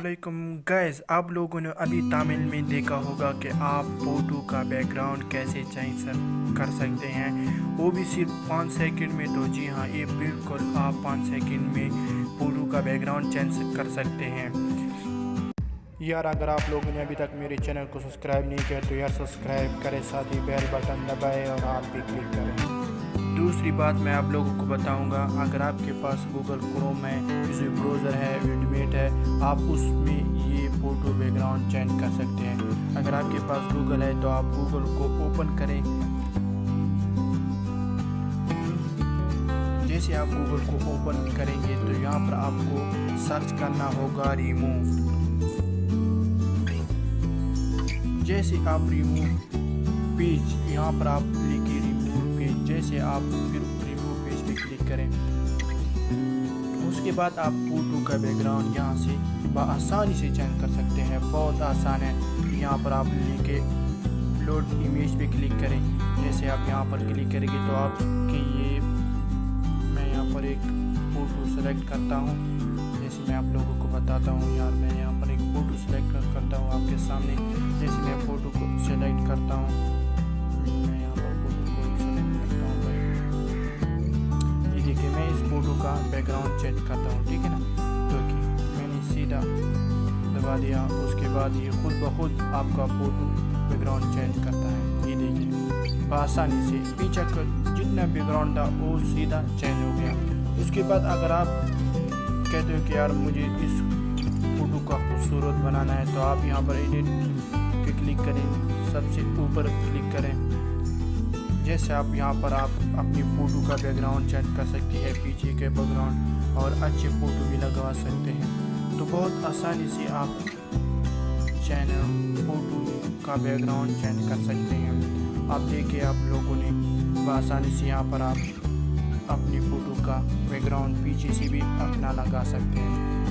अस्सलामुअलैकुम गाइस, आप लोगों ने अभी तमिल में देखा होगा कि आप फोटो का बैकग्राउंड कैसे चेंज कर सकते हैं, वो भी सिर्फ 5 सेकंड में। तो जी हाँ, ये बिल्कुल आप 5 सेकंड में फोटो का बैकग्राउंड चेंज कर सकते हैं। यार अगर आप लोगों ने अभी तक मेरे चैनल को सब्सक्राइब नहीं किया तो यार सब्सक्राइब करें, साथ ही बेल बटन दबाएं और आप भी क्लिक करें। दूसरी बात मैं आप लोगों को बताऊंगा, अगर आपके पास गूगल क्रोम है, किसी ब्राउज़र है, विडमेट है, आप उसमें ये फ़ोटो बैकग्राउंड चेंज कर सकते हैं। अगर आपके पास गूगल है तो आप गूगल को ओपन करें। जैसे आप गूगल को ओपन करेंगे तो यहाँ पर आपको सर्च करना होगा रिमूव। जैसे आप रिमूव पेज, यहाँ पर आप लिखिए रिमूव पेज। जैसे आप फिर रिमूव पेज पे क्लिक करें, उसके बाद आप फोटो का बैकग्राउंड यहाँ से आसानी से चेंज कर सकते हैं। बहुत आसान है। यहाँ पर आप लिखे लोड इमेज पे क्लिक करें। जैसे आप यहाँ पर क्लिक करेंगे तो आपके ये मैं यहाँ पर एक फ़ोटो सेलेक्ट करता हूँ। जैसे मैं आप लोगों को बताता हूँ, यार मैं यहाँ पर एक फ़ोटो सेलेक्ट करता हूँ आपके सामने। जैसे मैं फ़ोटो को सेलेक्ट करता हूँ, मैं यहाँ पर फ़ोटो को सेलेक्ट करता हूँ भाई। ये देखिए, मैं इस फ़ोटो का बैकग्राउंड चेंज करता हूँ, ठीक है ना। तो कि मैंने सीधा दबा दिया, उसके बाद ये खुद ब खुद आपका फ़ोटो बैकग्राउंड चेंज करता है। ये देखिए, आसानी से पीछे का जितना बैकग्राउंड था वो सीधा चेंज हो गया। उसके बाद अगर आप कहते हो कि यार मुझे इस फ़ोटो का खूबसूरत बनाना है, तो आप यहाँ पर एडिट पे क्लिक करें, सबसे ऊपर क्लिक करें। जैसे आप यहाँ पर आप अपनी फ़ोटो का बैकग्राउंड चेंज कर सकते हैं, पीछे के बैकग्राउंड, और अच्छे फ़ोटो भी लगवा सकते हैं। तो बहुत आसानी से आप चैनल फ़ोटो का बैकग्राउंड चेंज कर सकते हैं। आप देखिए, आप लोगों ने आसानी से यहाँ पर आप अपनी फ़ोटो का बैकग्राउंड पीछे से भी अपना लगा सकते हैं।